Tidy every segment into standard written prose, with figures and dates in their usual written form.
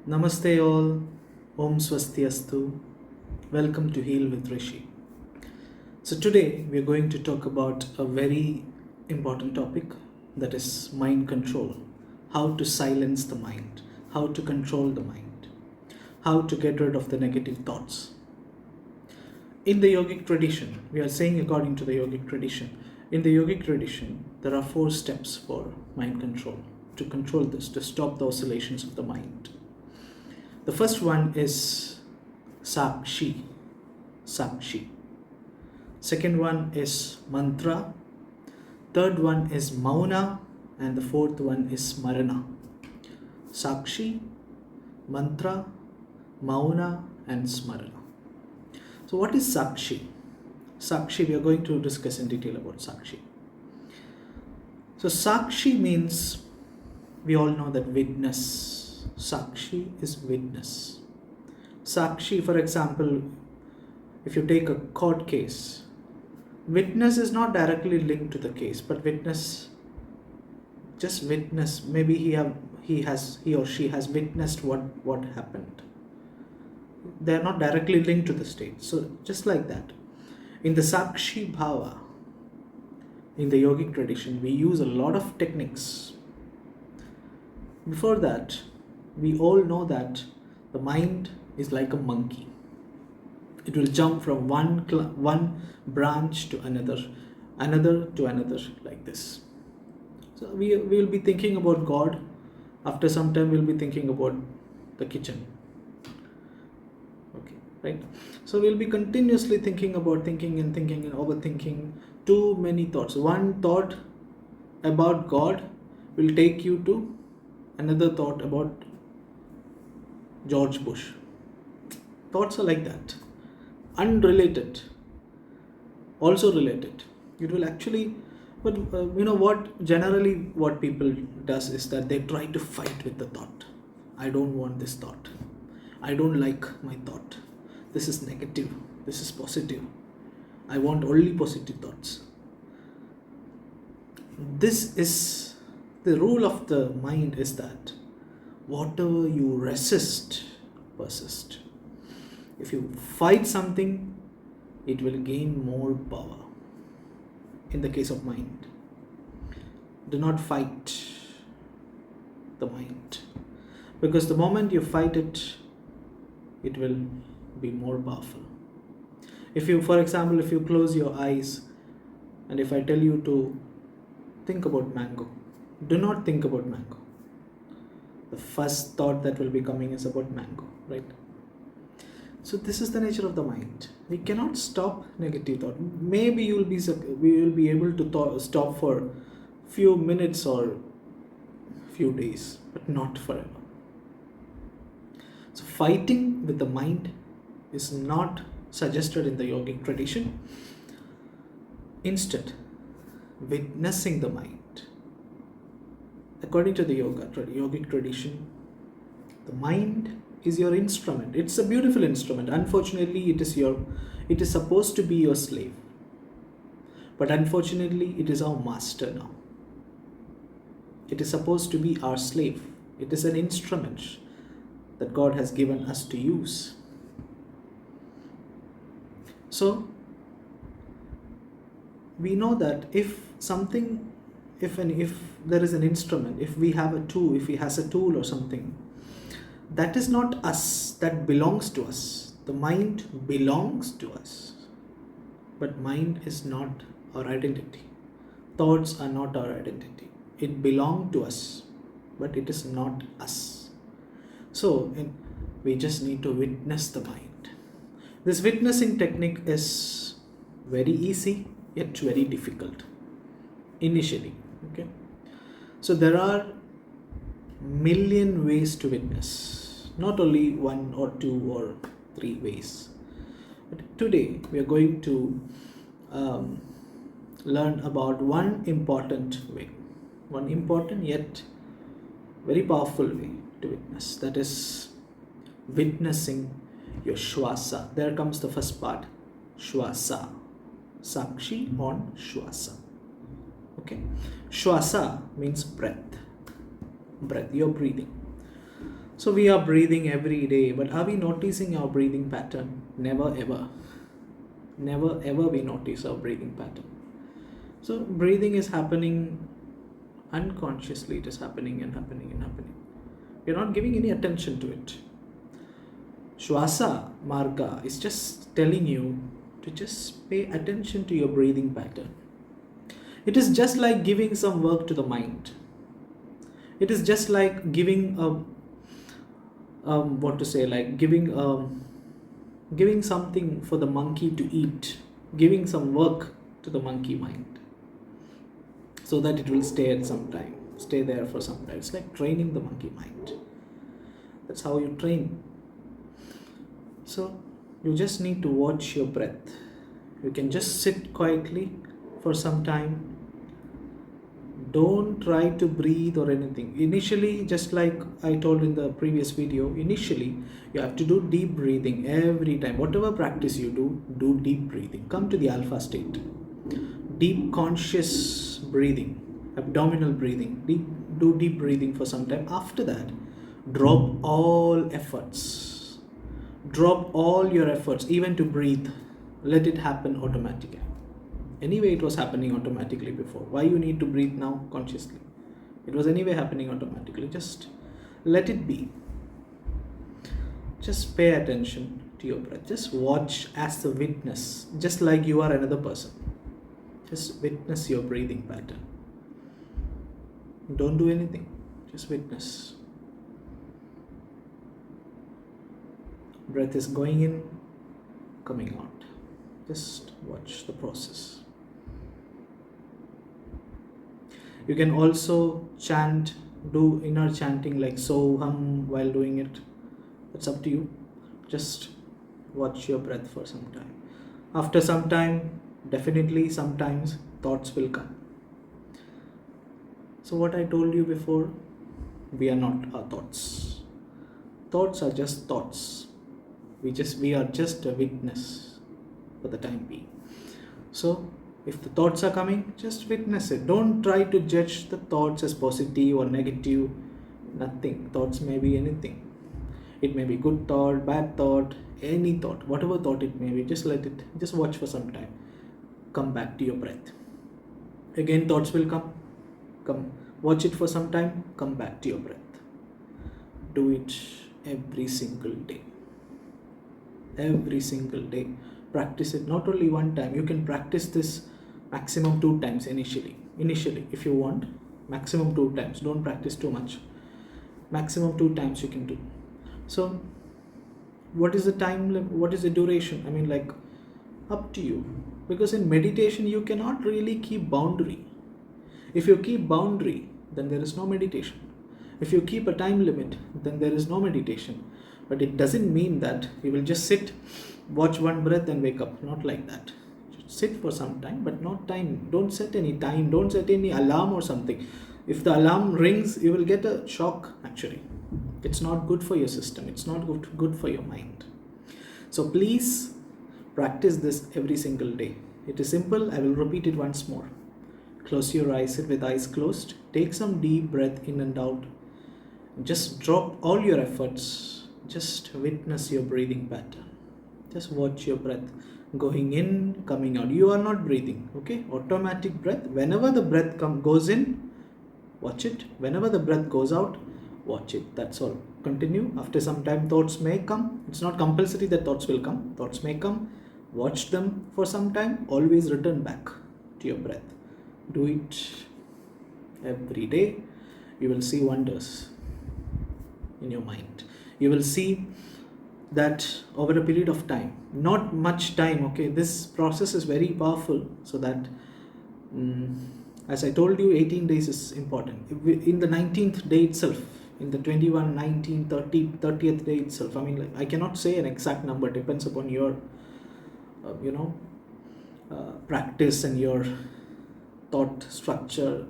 Namaste all. Om Swastiastu. Welcome to Heal with Rishi. So today we are going to talk about a very important topic, that is mind control. How to silence the mind, how to control the mind, how to get rid of the negative thoughts. In the yogic tradition, we are saying according to the yogic tradition, in the yogic tradition, there are 4 steps for mind control, to control this, to stop the oscillations of the mind. The first one is Sakshi. Sakshi. Second one is mantra. Third one is Mauna. And the fourth one is Smarana. Sakshi, mantra, Mauna, and Smarana. So what is Sakshi? Sakshi, we are going to discuss in detail about Sakshi. So Sakshi means, we all know that witness. Sakshi is witness. Sakshi, for example, if you take a court case, witness is not directly linked to the case, but witness, just witness. Maybe he or she has witnessed what happened. They are not directly linked to the state. So just like that, in the Sakshi Bhava, in the yogic tradition, we use a lot of techniques. Before that, we all know that the mind is like a monkey. It will jump from one branch to another to another, like this. So we will be thinking about God. After some time, we'll be thinking about the kitchen. Okay, right? So we'll be continuously thinking and overthinking. Too many thoughts. One thought about God will take you to another thought about George Bush. Thoughts are like that. Unrelated. Also related. It will actually, but generally what people does is that they try to fight with the thought. I don't want this thought. I don't like my thought. This is negative. This is positive. I want only positive thoughts. This is the rule of the mind, is that whatever you resist, persist. If you fight something, it will gain more power. In the case of mind, do not fight the mind, because the moment you fight it, it will be more powerful. If you, for example, if you close your eyes and if I tell you to think about mango, do not think about mango. The first thought that will be coming is about mango, right? So this is the nature of the mind. We cannot stop negative thought. Maybe we will be able to stop for few minutes or few days, but not forever. So fighting with the mind is not suggested in the yogic tradition. Instead, witnessing the mind. According to the yogic tradition, the mind is your instrument. It's a beautiful instrument. Unfortunately, it is supposed to be your slave. But unfortunately, it is our master now. It is supposed to be our slave. It is an instrument that God has given us to use. So, we know that if there is an instrument, if we have a tool, if he has a tool or something, that is not us, that belongs to us. The mind belongs to us, but mind is not our identity. Thoughts are not our identity. It belongs to us, but it is not us. So we just need to witness the mind. This witnessing technique is very easy yet very difficult initially. Okay, so there are million ways to witness, not only 1 or 2 or 3 ways. But today we are going to learn about one important way, one important yet very powerful way to witness. That is witnessing your shwasa. There comes the first part, shwasa. Sakshi on shwasa. Okay, shwasa means breath. You're breathing. So we are breathing every day, but are we noticing our breathing pattern? Never ever. Never ever we notice our breathing pattern. So breathing is happening unconsciously, it is happening and happening and happening. You're not giving any attention to it. Shwasa Marga is just telling you to just pay attention to your breathing pattern. It is just like giving some work to the mind. It is just like giving giving something for the monkey to eat, giving some work to the monkey mind, so that it will stay there for some time. It's like training the monkey mind. That's how you train. So you just need to watch your breath. You can just sit quietly for some time. Don't try to breathe or anything. Initially, just like I told in the previous video, initially you have to do deep breathing every time. Whatever practice you do deep breathing. Come to the alpha state. Deep conscious breathing, abdominal breathing. Do deep breathing for some time. After that, drop all efforts. Drop all your efforts, even to breathe. Let it happen automatically. Anyway, it was happening automatically before. Why you need to breathe now consciously? It was anyway happening automatically. Just let it be. Just pay attention to your breath. Just watch as the witness, just like you are another person. Just witness your breathing pattern. Don't do anything. Just witness. Breath is going in, coming out. Just watch the process. You can also chant, do inner chanting like so hum while doing it. That's up to you. Just watch your breath for some time. After some time, definitely sometimes thoughts will come. So what I told you before, we are not our thoughts. Thoughts are just thoughts. We are just a witness for the time being. So if the thoughts are coming, just witness it. Don't try to judge the thoughts as positive or negative. Nothing. Thoughts may be anything. It may be good thought, bad thought, any thought, whatever thought it may be. Just let it. Just watch for some time. Come back to your breath. Again, thoughts will come. Come. Watch it for some time. Come back to your breath. Do it every single day. Every single day. Practice it not only one time. You can practice this maximum 2 times initially, if you want. Maximum 2 times. Don't practice too much. Maximum 2 times you can do. So what is the time limit? What is the duration? I mean, like, up to you. Because in meditation you cannot really keep boundary. If you keep boundary, then there is no meditation. If you keep a time limit, then there is no meditation. But it doesn't mean that you will just sit, watch one breath and wake up. Not like that. Just sit for some time, but not time. Don't set any time. Don't set any alarm or something. If the alarm rings, you will get a shock actually. It's not good for your system. It's not good for your mind. So please practice this every single day. It is simple. I will repeat it once more. Close your eyes, sit with eyes closed. Take some deep breath in and out. Just drop all your efforts. Just witness your breathing pattern. Just watch your breath going in, coming out. You are not breathing, okay? Automatic breath. Whenever the breath goes in, watch it. Whenever the breath goes out, watch it. That's all. Continue. After some time, thoughts may come. It's not compulsory that thoughts will come. Thoughts may come. Watch them for some time. Always return back to your breath. Do it every day. You will see wonders in your mind. You will see that over a period of time, not much time, okay? This process is very powerful, so that as I told you, 18 days is important. In the 19th day itself, in the 21, 19, 30, 30th day itself, I mean, like, I cannot say an exact number. Depends upon your practice and your thought structure.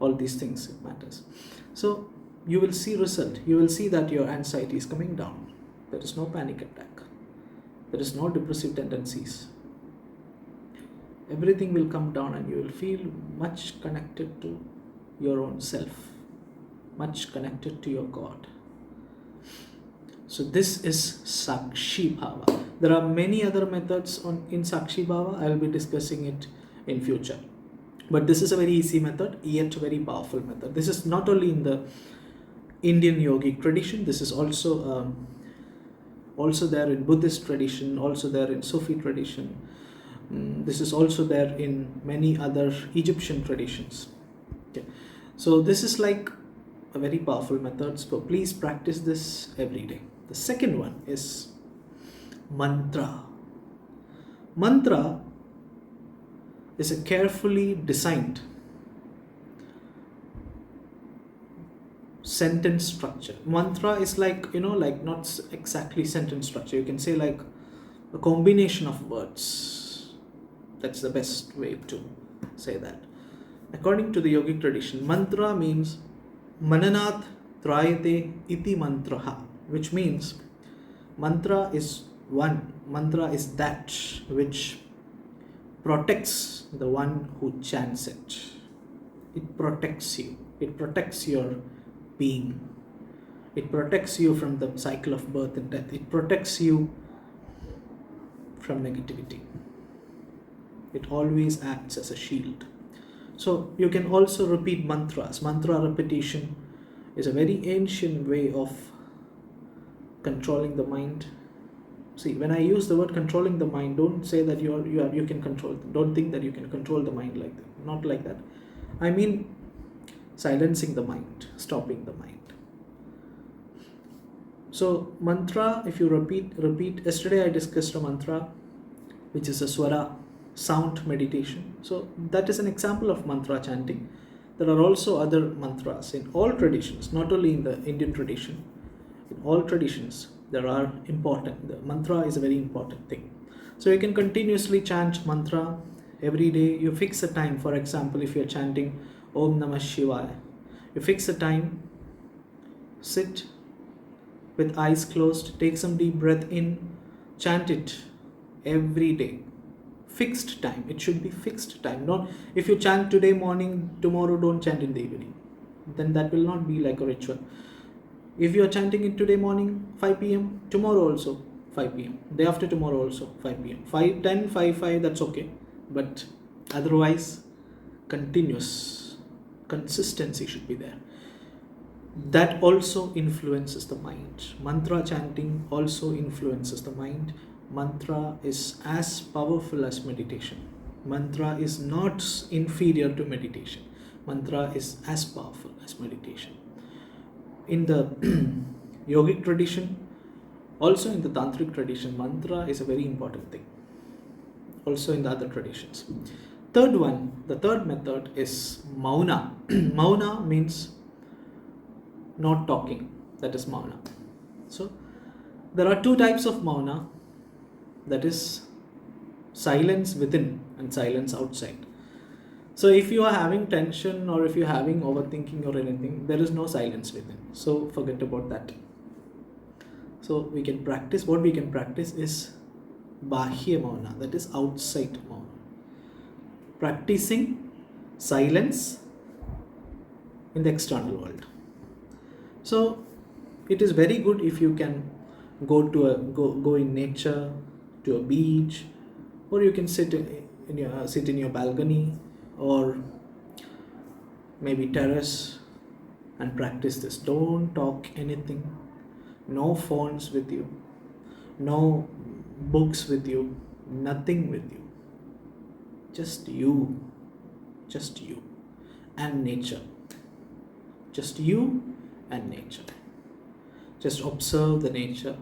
All these things, it matters. So you will see result. You will see that your anxiety is coming down. There is no panic attack. There is no depressive tendencies. Everything will come down and you will feel much connected to your own self, much connected to your God. So this is Sakshi Bhava. There are many other methods in Sakshi Bhava. I will be discussing it in future. But this is a very easy method, yet very powerful method. This is not only in the Indian yogic tradition. This is also there in Buddhist tradition, also there in Sufi tradition. This is also there in many other Egyptian traditions. Okay. So this is like a very powerful method. So please practice this every day. The second one is mantra. Mantra is a carefully designed sentence structure. Mantra is like, like not exactly sentence structure. You can say like a combination of words. That's the best way to say that. According to the yogic tradition, mantra means mananat trayate iti mantraha, which means mantra is one. Mantra is that which protects the one who chants it. It protects you. It protects your being. It protects you from the cycle of birth and death. It protects you from negativity. It always acts as a shield. So you can also repeat mantras. Mantra repetition is a very ancient way of controlling the mind. See, when I use the word controlling the mind, don't say that you can control. Don't think that you can control the mind like that. Not like that. I mean silencing the mind, stopping the mind. So mantra, if you repeat. Yesterday I discussed a mantra, which is a swara sound meditation. So that is an example of mantra chanting. There are also other mantras in all traditions, not only in the Indian tradition. In all traditions, there are important. The mantra is a very important thing. So you can continuously chant mantra every day. You fix a time. For example, if you are chanting Om Namah Shivaya, you fix a time, sit with eyes closed, take some deep breath in, chant it every day. Fixed time. It should be fixed time. Not if you chant today morning, tomorrow don't chant in the evening. Then that will not be like a ritual. If you are chanting it today morning 5 p.m, tomorrow also 5 p.m, day after tomorrow also 5 p.m, 5, 10, 5, 5, that's okay. But otherwise, continuous consistency should be there. That also influences the mind. Mantra chanting also influences the mind. Mantra is as powerful as meditation. Mantra is not inferior to meditation. Mantra is as powerful as meditation. In the yogic tradition, also in the tantric tradition, mantra is a very important thing. Also in the other traditions. The third method is Mauna. Mauna means not talking. That is Mauna. So there are two types of Mauna. That is silence within and silence outside. So if you are having tension or if you're having overthinking or anything, there is no silence within. So forget about that. So we can practice. What we can practice is Bahya Mauna. That is outside Mauna. Practicing silence in the external world. So it is very good if you can go in nature, to a beach, or you can sit in your balcony or maybe terrace and practice this. Don't talk anything. No phones with you. No books with you. Nothing with you. Just you. Just you and nature. Just you and nature. Just observe the nature.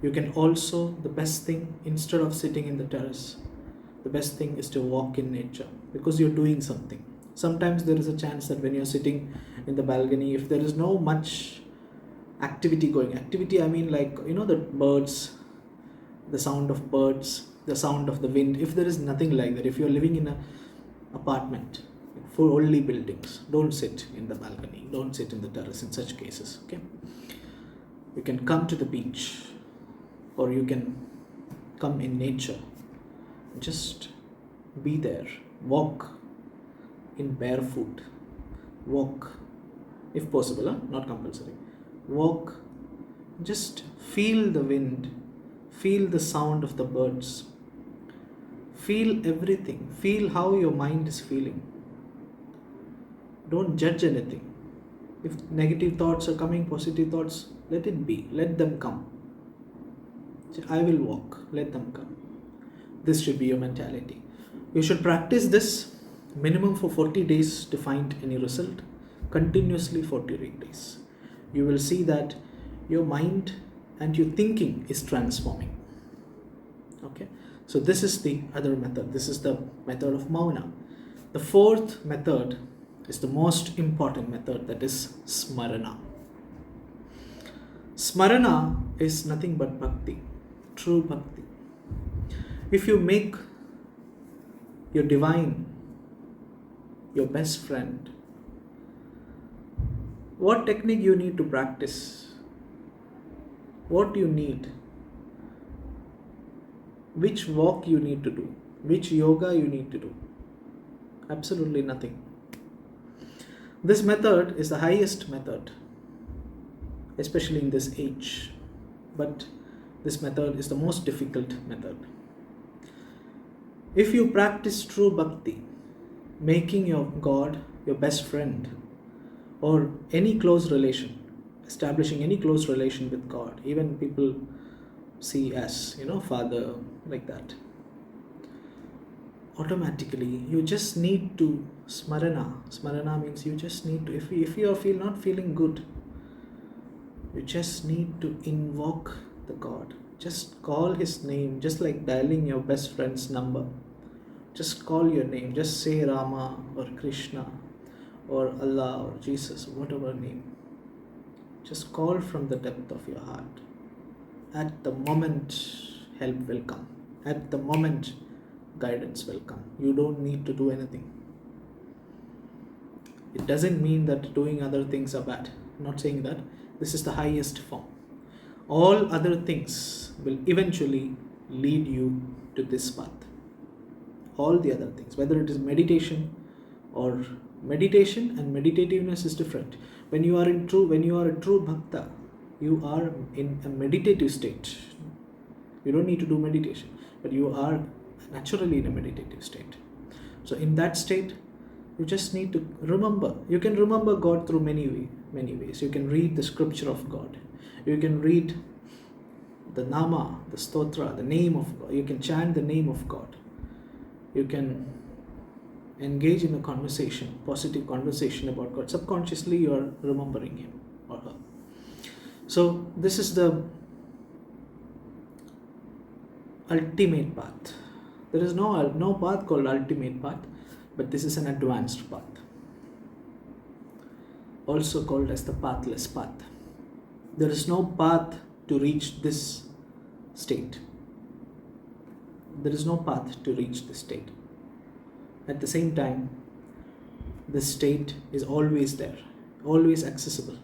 You can also, the best thing, instead of sitting in the terrace, the best thing is to walk in nature, because you're doing something. Sometimes there is a chance that when you're sitting in the balcony, if there is no much activity going, I mean like, the birds, the sound of birds, the sound of the wind, if there is nothing like that, if you're living in an apartment for only buildings, don't sit in the balcony, don't sit in the terrace in such cases, okay? You can come to the beach, or you can come in nature. Just be there. Walk in barefoot. Walk, if possible, not compulsory. Walk Just feel the wind, feel the sound of the birds, feel everything, feel how your mind is feeling. Don't judge anything. If negative thoughts are coming, positive thoughts, let it be, let them come. I will walk, let them come. This should be your mentality. You should practice this minimum for 40 days to find any result. Continuously 40 days. You will see that your mind and your thinking is transforming. Okay, so this is the other method. This is the method of Mauna. The fourth method is the most important method, that is Smarana. Smarana is nothing but bhakti, true bhakti. If you make your divine your best friend, what technique you need to practice? What you need? Which walk you need to do? Which yoga you need to do? Absolutely nothing. This method is the highest method, especially in this age. But this method is the most difficult method. If you practice true bhakti, making your God your best friend, or any close relation, establishing any close relation with God, even people see as, Father, like that, automatically you just need to Smarana means you just need to, if you are not feeling good, you just need to invoke the God. Just call his name, just like dialing your best friend's number. Just call your name, just say Rama or Krishna or Allah or Jesus, whatever name. Just call from the depth of your heart. At the moment, help will come. At the moment, guidance will come. You don't need to do anything. It doesn't mean that doing other things are bad. I'm not saying that. This is the highest form. All other things will eventually lead you to this path. All the other things, whether it is meditation or meditation and meditativeness is different. When you are a true bhakta, you are in a meditative state. You don't need to do meditation, but you are naturally in a meditative state. So in that state, you just need to remember. You can remember God through many ways. You can read the scripture of God. You can read the nama, the stotra, the name of God. You can chant the name of God. You can engage in a conversation, positive conversation about God. Subconsciously, you are remembering him or her. So this is the ultimate path. There is no path called ultimate path, but this is an advanced path, also called as the pathless path. There is no path to reach this state. There is no path to reach this state. At the same time, this state is always there, always accessible.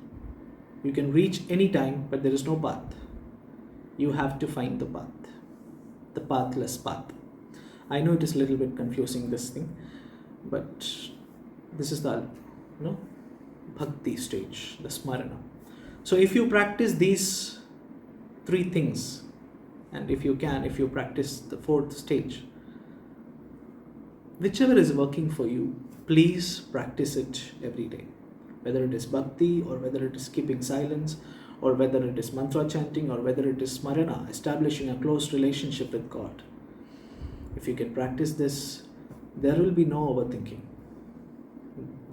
You can reach any time, but there is no path. You have to find the path, the pathless path. I know it is a little bit confusing, this thing, but this is the bhakti stage, the smarana. So if you practice these three things, and if you practice the fourth stage, whichever is working for you, please practice it every day. Whether it is bhakti, or whether it is keeping silence, or whether it is mantra chanting, or whether it is smarana, establishing a close relationship with God. If you can practice this, there will be no overthinking.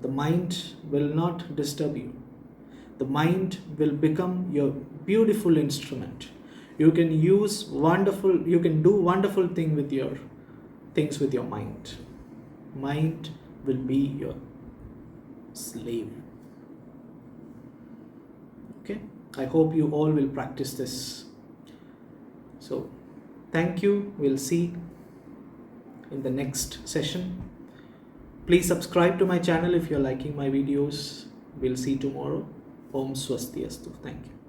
The mind will not disturb you. The mind will become your beautiful instrument. You can do wonderful things with your mind. Mind will be your slave. Okay? I hope you all will practice this. So, thank you. We'll see in the next session. Please subscribe to my channel if you're liking my videos. We'll see tomorrow. Om Swasti Astu. Thank you.